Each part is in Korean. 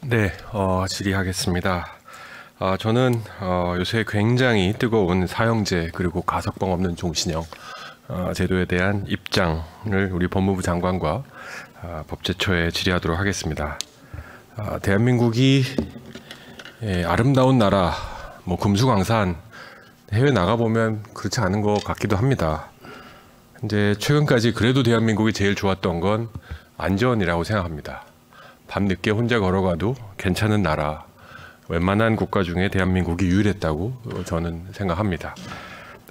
네, 질의하겠습니다. 저는 요새 굉장히 뜨거운 사형제 그리고 가석방 없는 종신형 제도에 대한 입장을 우리 법무부 장관과 법제처에 질의하도록 하겠습니다. 대한민국이 아름다운 나라, 뭐 금수강산, 해외 나가보면 그렇지 않은 것 같기도 합니다. 이제 최근까지 그래도 대한민국이 제일 좋았던 건 안전이라고 생각합니다. 밤늦게 혼자 걸어가도 괜찮은 나라, 웬만한 국가 중에 대한민국이 유일했다고 저는 생각합니다.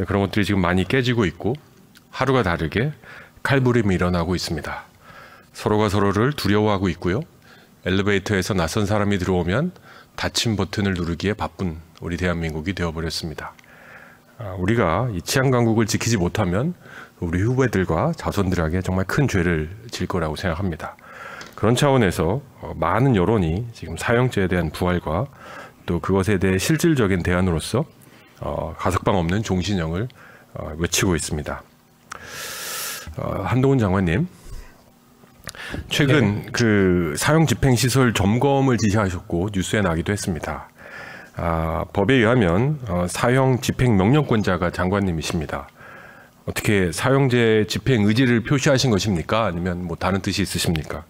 그런 것들이 지금 많이 깨지고 있고 하루가 다르게 칼부림이 일어나고 있습니다. 서로가 서로를 두려워하고 있고요. 엘리베이터에서 낯선 사람이 들어오면 닫힘 버튼을 누르기에 바쁜 우리 대한민국이 되어버렸습니다. 우리가 이 치안 강국을 지키지 못하면 우리 후배들과 자손들에게 정말 큰 죄를 질 거라고 생각합니다. 그런 차원에서 많은 여론이 지금 사형제에 대한 부활과 또 그것에 대해 실질적인 대안으로서 가석방 없는 종신형을 외치고 있습니다. 한동훈 장관님, 최근 그 사형 집행 시설 점검을 지시하셨고 뉴스에 나기도 했습니다. 법에 의하면 사형 집행 명령권자가 장관님이십니다. 어떻게 사형제 집행 의지를 표시하신 것입니까? 아니면 뭐 다른 뜻이 있으십니까?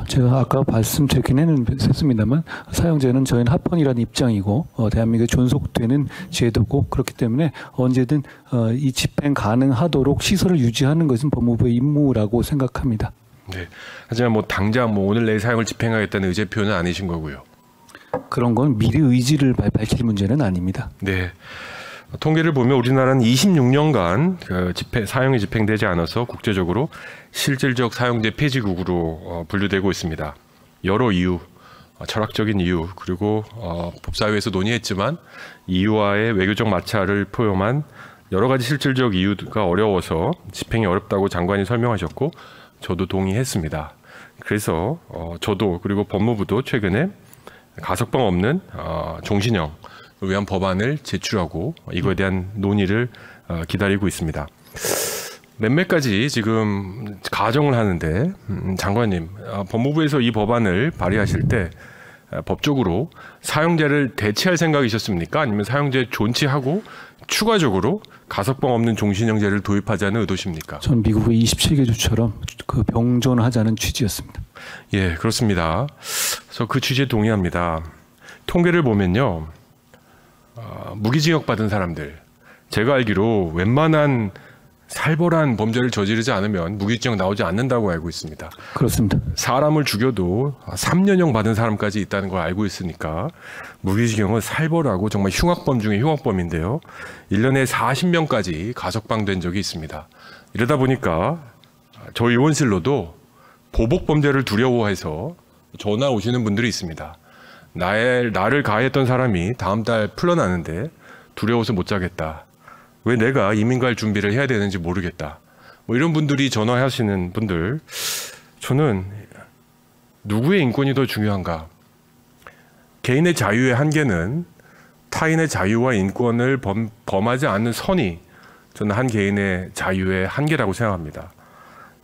제가 아까 말씀드리긴 했습니다만 사형제는 저희는 합헌이라는 입장이고 대한민국에 존속되는 제도고 그렇기 때문에 언제든 이 집행 가능하도록 시설을 유지하는 것은 법무부의 임무라고 생각합니다. 네. 하지만 뭐 당장 뭐 오늘 내일 사형을 집행하겠다는 의제 표현은 아니신 거고요. 그런 건 미리 의지를 밝힐 문제는 아닙니다. 네. 통계를 보면 우리나라는 26년간 사형이 집행되지 않아서 국제적으로 실질적 사형제 폐지국으로 분류되고 있습니다. 여러 이유, 철학적인 이유, 그리고 법사위에서 논의했지만 이유와의 외교적 마찰을 포함한 여러 가지 실질적 이유가 어려워서 집행이 어렵다고 장관이 설명하셨고 저도 동의했습니다. 그래서 저도 그리고 법무부도 최근에 가석방 없는 종신형 위한 법안을 제출하고 이거에 대한 논의를 기다리고 있습니다. 몇몇 가지 지금 가정을 하는데 장관님, 법무부에서 이 법안을 발의하실 때 법적으로 사형제를 대체할 생각이셨습니까? 아니면 사형제 존치하고 추가적으로 가석방 없는 종신형제를 도입하자는 의도십니까? 전 미국의 27개주처럼 그 병존하자는 취지였습니다. 예, 그렇습니다. 그래서 그 취지에 동의합니다. 통계를 보면요. 무기징역 받은 사람들, 제가 알기로 웬만한 살벌한 범죄를 저지르지 않으면 무기징역 나오지 않는다고 알고 있습니다. 그렇습니다. 사람을 죽여도 3년형 받은 사람까지 있다는 걸 알고 있으니까 무기징역은 살벌하고 정말 흉악범 중에 흉악범인데요. 1년에 40명까지 가석방된 적이 있습니다. 이러다 보니까 저희 의원실로도 보복범죄를 두려워해서 전화 오시는 분들이 있습니다. 나를 가해했던 사람이 다음 달 풀려나는데 두려워서 못 자겠다. 왜 내가 이민 갈 준비를 해야 되는지 모르겠다. 뭐 이런 분들이 전화하시는 분들, 저는 누구의 인권이 더 중요한가? 개인의 자유의 한계는 타인의 자유와 인권을 범하지 않는 선이 저는 한 개인의 자유의 한계라고 생각합니다.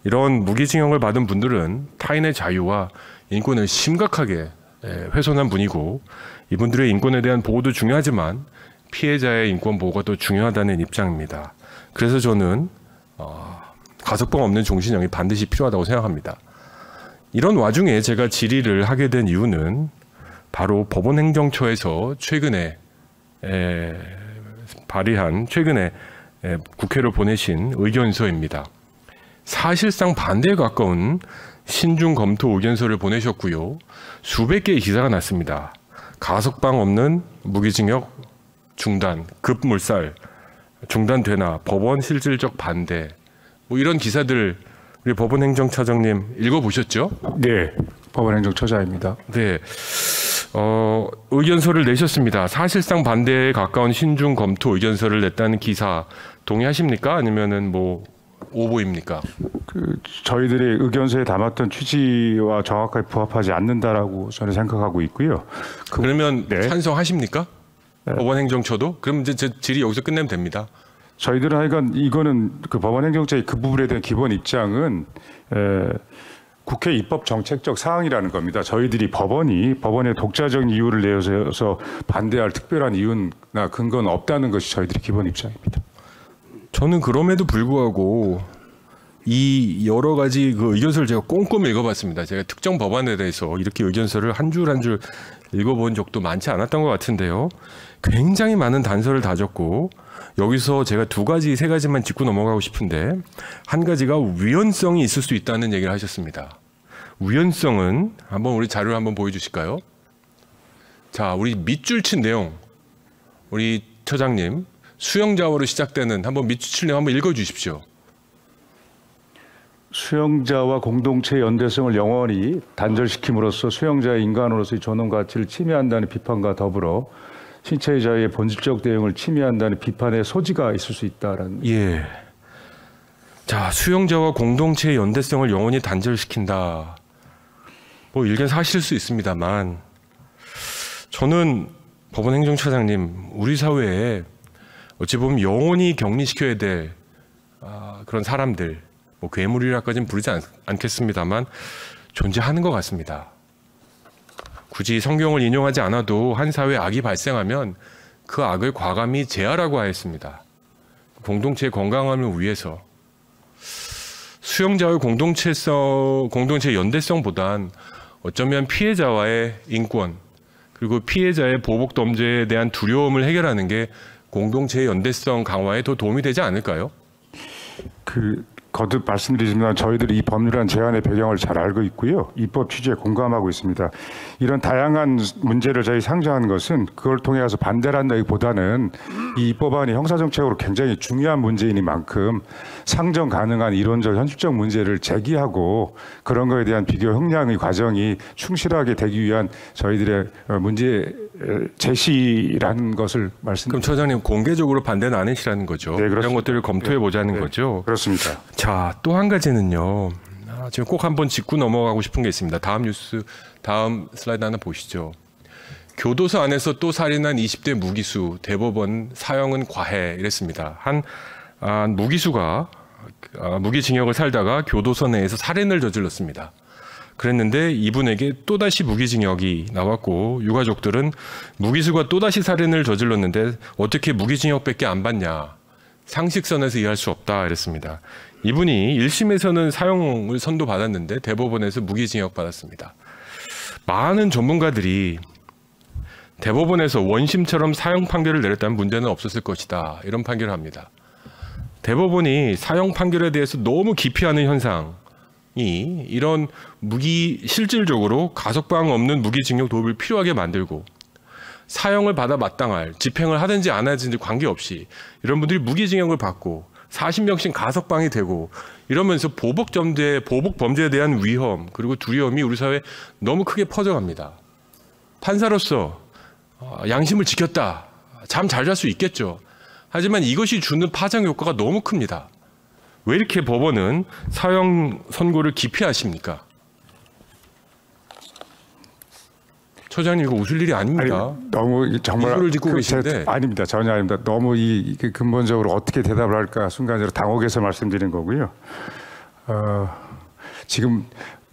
이런 무기징역을 받은 분들은 타인의 자유와 인권을 심각하게 훼손한 분이고 이분들의 인권에 대한 보호도 중요하지만 피해자의 인권 보호가 더 중요하다는 입장입니다. 그래서 저는 가석방 없는 종신형이 반드시 필요하다고 생각합니다. 이런 와중에 제가 질의를 하게 된 이유는 바로 법원행정처에서 최근에 발의한 최근에 국회로 보내신 의견서입니다. 사실상 반대에 가까운 신중 검토 의견서를 보내셨고요. 수백 개의 기사가 났습니다. 가석방 없는 무기징역 중단, 급물살 중단되나 법원 실질적 반대, 뭐 이런 기사들 우리 법원행정처장님 읽어보셨죠? 네, 법원행정처장입니다. 네, 의견서를 내셨습니다. 사실상 반대에 가까운 신중 검토 의견서를 냈다는 기사 동의하십니까? 아니면은 뭐 오보입니까? 저희들의 의견서에 담았던 취지와 정확하게 부합하지 않는다라고 저는 생각하고 있고요. 그러면 네. 찬성하십니까? 네. 법원행정처도? 그럼 이제 제 질의 여기서 끝내면 됩니다. 저희들은 하여간 이거는 그 법원행정처의 그 부분에 대한 기본 입장은 국회 입법 정책적 사항이라는 겁니다. 저희들이 법원의 독자적 이유를 내어서 반대할 특별한 이유나 근거는 없다는 것이 저희들의 기본 입장입니다. 저는 그럼에도 불구하고 이 여러 가지 그 의견서를 제가 꼼꼼히 읽어봤습니다. 제가 특정 법안에 대해서 이렇게 의견서를 한 줄 한 줄 읽어본 적도 많지 않았던 것 같은데요. 굉장히 많은 단서를 다졌고 여기서 제가 두 가지, 세 가지만 짚고 넘어가고 싶은데 한 가지가 위헌성이 있을 수 있다는 얘기를 하셨습니다. 위헌성은 한번 우리 자료를 한번 보여주실까요? 자, 우리 밑줄 친 내용 우리 처장님 수영자어로 시작되는 한번 밑줄 친 내용 한번 읽어주십시오. 수영자와 공동체의 연대성을 영원히 단절시킴으로써 수영자의 인간으로서의 존엄 가치를 침해한다는 비판과 더불어 신체의 자유의 본질적 대응을 침해한다는 비판의 소지가 있을 수 있다라는. 예. 자, 수영자와 공동체의 연대성을 영원히 단절시킨다. 뭐 일견 사실일 수 있습니다만 저는 법원행정처장님 우리 사회에 어찌 보면 영원히 격리시켜야 될 그런 사람들 뭐 괴물이라까지는 부르지 않겠습니다만 존재하는 것 같습니다. 굳이 성경을 인용하지 않아도 한 사회에 악이 발생하면 그 악을 과감히 제하라고 하였습니다. 공동체의 건강함을 위해서 수용자의 공동체의 연대성보단 어쩌면 피해자와의 인권 그리고 피해자의 보복 범죄에 대한 두려움을 해결하는 게 공동체의 연대성 강화에 더 도움이 되지 않을까요? 거듭 말씀드리지만 저희들이 이 법률안 제안의 배경을 잘 알고 있고요. 입법 취지에 공감하고 있습니다. 이런 다양한 문제를 저희 상정한 것은 그걸 통해 서 반대를 한다기보다는 이 입법안이 형사정책으로 굉장히 중요한 문제이니만큼 상정 가능한 이론적 현실적 문제를 제기하고 그런 거에 대한 비교 형량의 과정이 충실하게 되기 위한 저희들의 문제 제시라는 것을 말씀드립니다. 그럼 처장님 공개적으로 반대는 아니시라는 거죠? 네, 이런 것들을 검토해 보자는 거죠? 그렇습니다. 자, 또 한 가지는요. 지금 꼭 한번 짚고 넘어가고 싶은 게 있습니다. 다음 슬라이드 하나 보시죠. 교도소 안에서 또 살인한 20대 무기수, 대법원 사형은 과해 이랬습니다. 한 무기수가 무기징역을 살다가 교도소 내에서 살인을 저질렀습니다. 그랬는데 이분에게 또다시 무기징역이 나왔고 유가족들은 무기수가 또다시 살인을 저질렀는데 어떻게 무기징역밖에 안 받냐. 상식선에서 이해할 수 없다 이랬습니다. 이분이 1심에서는 사형을 선고받았는데 대법원에서 무기징역 받았습니다. 많은 전문가들이 대법원에서 원심처럼 사형 판결을 내렸다면 문제는 없었을 것이다. 이런 판결을 합니다. 대법원이 사형 판결에 대해서 너무 기피하는 현상이 이런 실질적으로 가석방 없는 무기징역 도입을 필요하게 만들고 사형을 받아 마땅할 집행을 하든지 안 하든지 관계없이 이런 분들이 무기징역을 받고 40명씩 가석방이 되고 이러면서 보복 범죄에 대한 위험 그리고 두려움이 우리 사회에 너무 크게 퍼져갑니다. 판사로서 양심을 지켰다. 잠 잘 잘 수 있겠죠. 하지만 이것이 주는 파장 효과가 너무 큽니다. 왜 이렇게 법원은 사형 선고를 기피하십니까? 처장님 이거 웃을 일이 아닙니다. 아니, 너무 정말 미소를 짓고 계신데 아닙니다. 전혀 아닙니다. 너무 근본적으로 어떻게 대답을 할까 순간적으로 당혹해서 말씀드린 거고요. 지금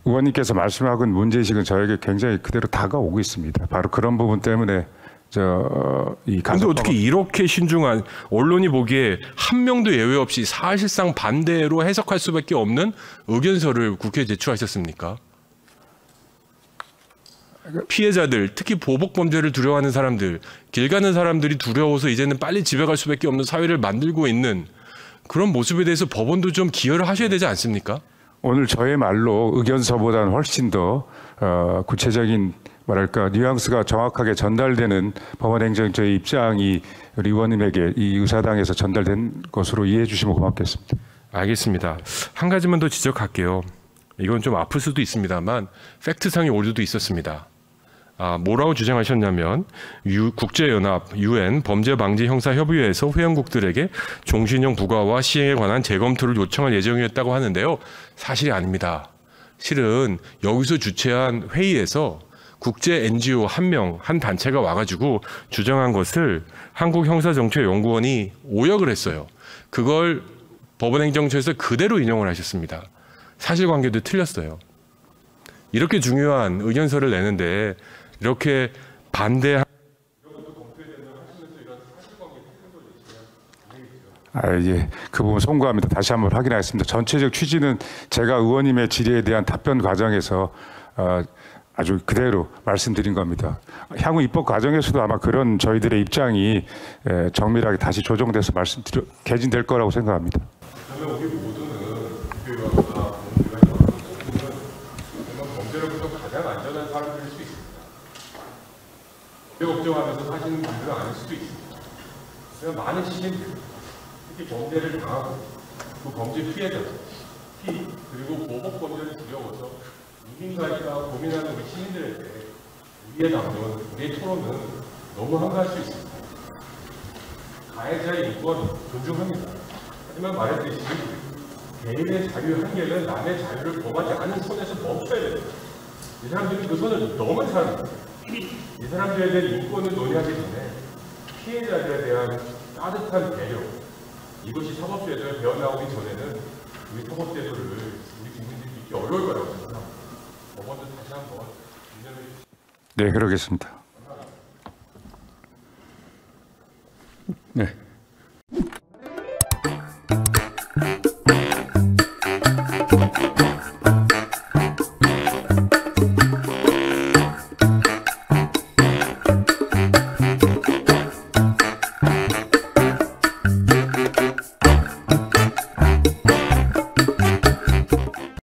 의원님께서 말씀하고 있는 문제의식은 저에게 굉장히 그대로 다가오고 있습니다. 바로 그런 부분 때문에 근데 어떻게 이렇게 신중한 언론이 보기에 한 명도 예외 없이 사실상 반대로 해석할 수밖에 없는 의견서를 국회에 제출하셨습니까? 피해자들, 특히 보복 범죄를 두려워하는 사람들, 길 가는 사람들이 두려워서 이제는 빨리 집에 갈 수밖에 없는 사회를 만들고 있는 그런 모습에 대해서 법원도 좀 기여를 하셔야 되지 않습니까? 오늘 저의 말로 의견서보다는 훨씬 더 구체적인 뉘앙스가 정확하게 전달되는 법원행정처의 입장이 우리 의원님에게 이 의사당에서 전달된 것으로 이해해 주시면 고맙겠습니다. 알겠습니다. 한 가지만 더 지적할게요. 이건 좀 아플 수도 있습니다만 팩트상의 오류도 있었습니다. 뭐라고 주장하셨냐면 국제연합 UN 범죄방지형사협의회에서 회원국들에게 종신형 부과와 시행에 관한 재검토를 요청할 예정이었다고 하는데요. 사실이 아닙니다. 실은 여기서 주최한 회의에서 국제 NGO 한 단체가 와가지고 주장한 것을 한국형사정책연구원이 오역을 했어요. 그걸 법원행정처에서 그대로 인용을 하셨습니다. 사실관계도 틀렸어요. 이렇게 중요한 의견서를 내는데 이렇게 반대 예, 그 부분 송구합니다. 다시 한번 확인하겠습니다. 전체적 취지는 제가 의원님의 질의에 대한 답변 과정에서 아주 그대로 말씀드린 겁니다. 향후 입법 과정에서도 아마 그런 저희들의 입장이 정밀하게 다시 조정돼서 개진될 거라고 생각합니다. 그러면 우리 모두는 국회의원과 공무원들은 범죄로부터 가장 안전한 사람들일 수 있습니다. 범죄 걱정하면서 사시는 분들은 아닐 수도 있습니다. 그냥 많은 시민들, 특히 범죄를 당하고 그 범죄 피해자, 그리고 보복 범죄를 두려워서 누군가가 고민하는 우리 시민들에게 우리의 담론, 우리의 토론은 너무 한가할 수 있습니다. 가해자의 인권 존중합니다. 하지만 말했듯이 개인의 자유 한계는 남의 자유를 범하지 않은 선에서 멈춰야 됩니다. 이 사람들이 그 선을 넘은 사람입니다. 이 사람들에 대한 인권을 논의하기 전에 피해자들에 대한 따뜻한 배려, 이것이 사법제도에 배어나오기 전에는 우리 사법제도를 우리 국민들이 믿기 어려울 거라고 생각합니다. 법원도 다시 한번 인정해 주시기 네, 그러겠습니다. 네.